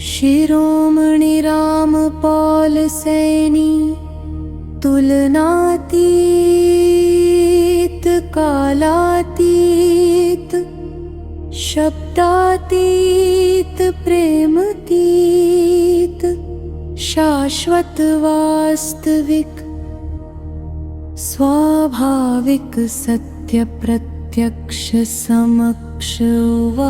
शिरोमणि रामपाल सैनी तुलनातीत कालातीत शब्दातीत प्रेमतीत शाश्वत वास्तविक स्वाभाविक सत्य प्रत्यक्ष समक्ष उवाच।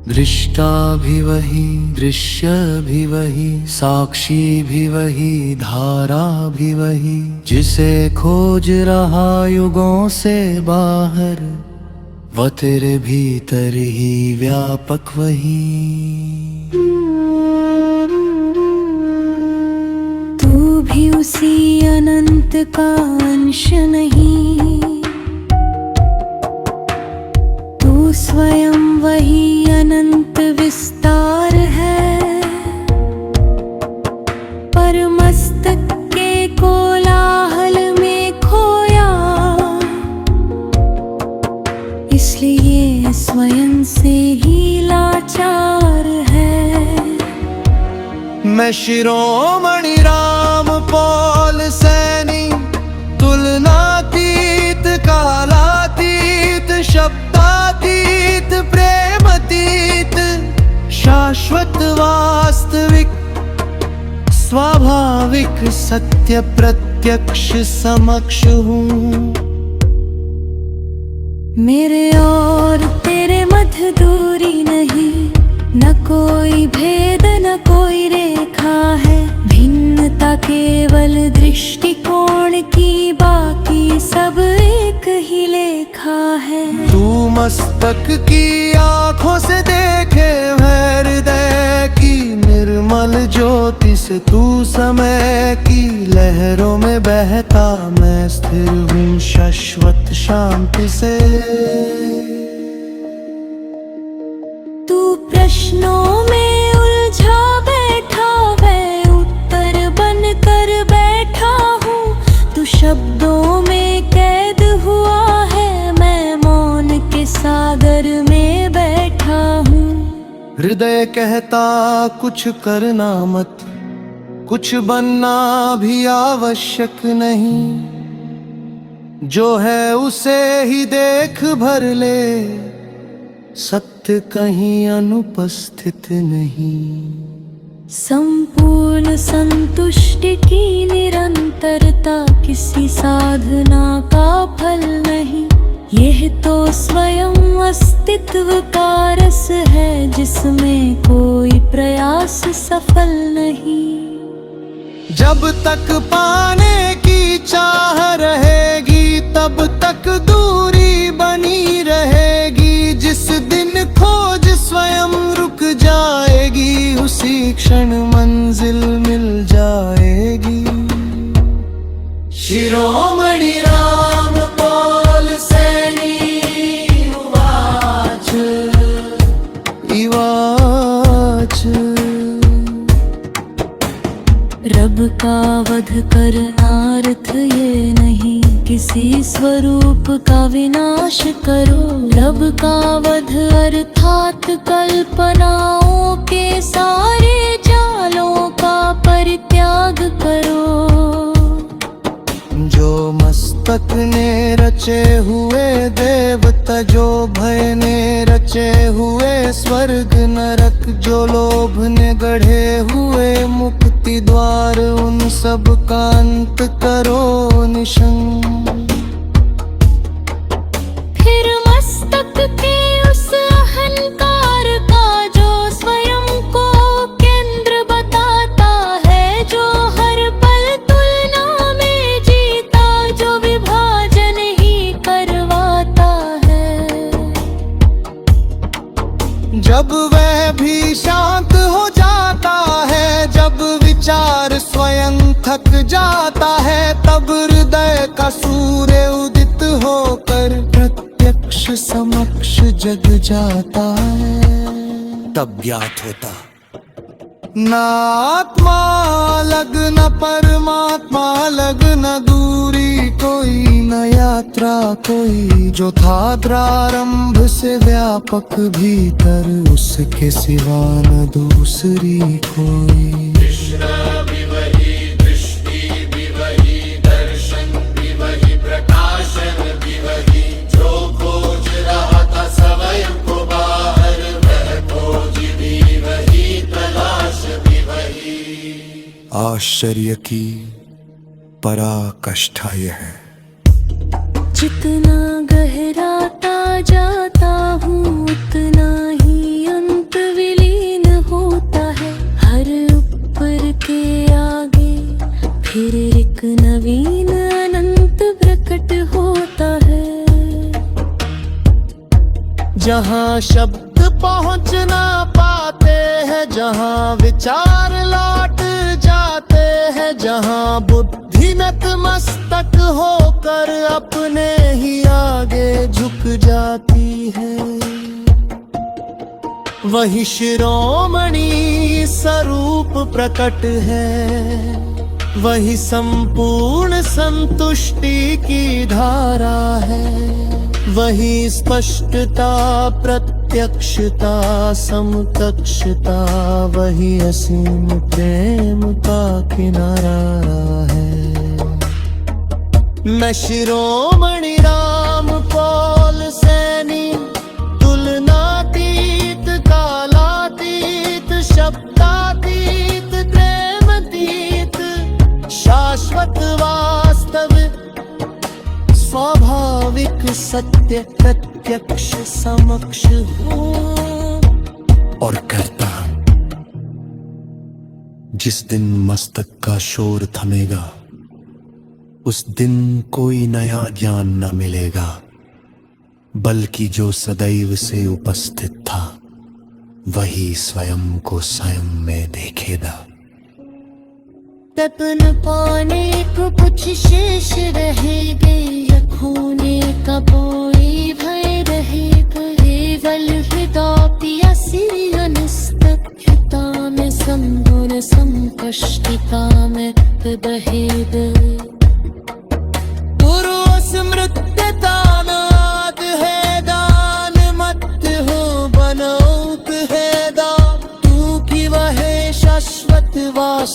दृष्टा भी वही, दृश्य भी वही, साक्षी भी वही, धारा भी वही, जिसे खोज रहा युगों से बाहर, वो तेरे भीतर ही व्यापक वही। तू भी उसी अनंत का अंश नहीं, तू स्वयं वही अनंत विस्तार है। पर मस्तक के कोलाहल में खोया, इसलिए स्वयं से ही लाचार है। मैं शिरोमणि रामपाल सैनी तुलनातीत कालातीत शब्दातीत प्रेमतीत शाश्वत वास्तविक स्वाभाविक सत्य प्रत्यक्ष समक्ष हूँ। मेरे और तेरे मध्य दूरी नहीं, न कोई भेद न कोई रेखा है। भिन्नता केवल दृष्टिकोण की, बाकी सब एक ही लेखा है। तू मस्तक की आंखों से देखे हृदय की निर्मल ज्योति से, तू समय की लहरों में बहता, मैं स्थिर हूँ शाश्वत शांति से। तू प्रश्नों में उलझा बैठा, मैं उत्तर बन कर बैठा हूँ। तू शब्दों में कैद हुआ है, मैं मौन के सागर में बैठा हूँ। हृदय कहता कुछ करना मत, कुछ बनना भी आवश्यक नहीं, जो है उसे ही देख भर ले, सत्य कहीं अनुपस्थित नहीं। संपूर्ण संतुष्टि की निरंतरता किसी साधना का फल नहीं, यह तो स्वयं अस्तित्व का रस है, जिसमें कोई प्रयास सफल नहीं। जब तक पाने की चाह रहेगी, तब तक दूरी बनी रहेगी। जिस दिन खोज स्वयं रुक जाएगी, उसी क्षण मंजिल मिल जाएगी। शिरोमणि रामपाल सैनी उवाच इवाच। रब का वध करना अर्थ ये नहीं, किसी स्वरूप का विनाश करो। रब का वध अर्थात कल्पनाओं के सारे जालों का परित्याग करो। जो मस्तक ने रचे हुए देवता, जो भय ने रचे हुए स्वर्ग नरक, जो लोभ ने गढ़े हुए मुक्ति द्वार, उन सब का अंत करो निशंक। फिर मस्तक के उस अहंकार का, जो स्वयं को केंद्र बताता है, जो हर पल तुलना में जीता, जो विभाजन ही करवाता है। जब वह भी शांत हो जाता है, जब विचार स्वयं थक जाता है, तब हृदय का सूर्य उदित होकर प्रत्यक्ष समक्ष जग जाता है। तब ज्ञात होता न आत्मा अलग न परमात्मा अलग न दूरी कोई न यात्रा कोई, जो था प्रारंभ से व्यापक भीतर उसके सिवा न दूसरी कोई। आश्चर्य की पराकाष्ठा यह है, जितना गहराता जाता हूँ उतना ही अंत विलीन होता है। हर ऊपर के आगे फिर एक नवीन अनंत प्रकट होता है। जहाँ शब्द पहुँच ना पाते हैं, जहाँ विचार लौट जाते हैं, जहाँ बुद्धि नतमस्तक होकर अपने ही आगे झुक जाती है, वही शिरोमणि स्वरूप प्रकट है। वही संपूर्ण संतुष्टि की धारा है, वही स्पष्टता प्रत्यक्षता समकक्षता, वही असीम प्रेम का किनारा है। मैं शिरोमणि राम पौल सैनी, तुलनातीत कालातीत शब्दातीत प्रेमतीत, शाश्वत वास्तव स्वाभाविक सत्य प्रत्यक्ष समक्ष हूँ और करता। जिस दिन मस्तक का शोर थमेगा उस दिन कोई नया ज्ञान न मिलेगा, बल्कि जो सदैव से उपस्थित था वही स्वयं को स्वयं में देखेगा। तपन पाने को कुछ शेष रहेगे, या खोने का कोई भय रहेगा। केवल हृदय प्यासी अनिस्तता में संगुण संकष्टिता में बहेगा। गुरु स्मृत्यता नाद है दान मत हो बनौक है दान, तू की वह शाश्वत वास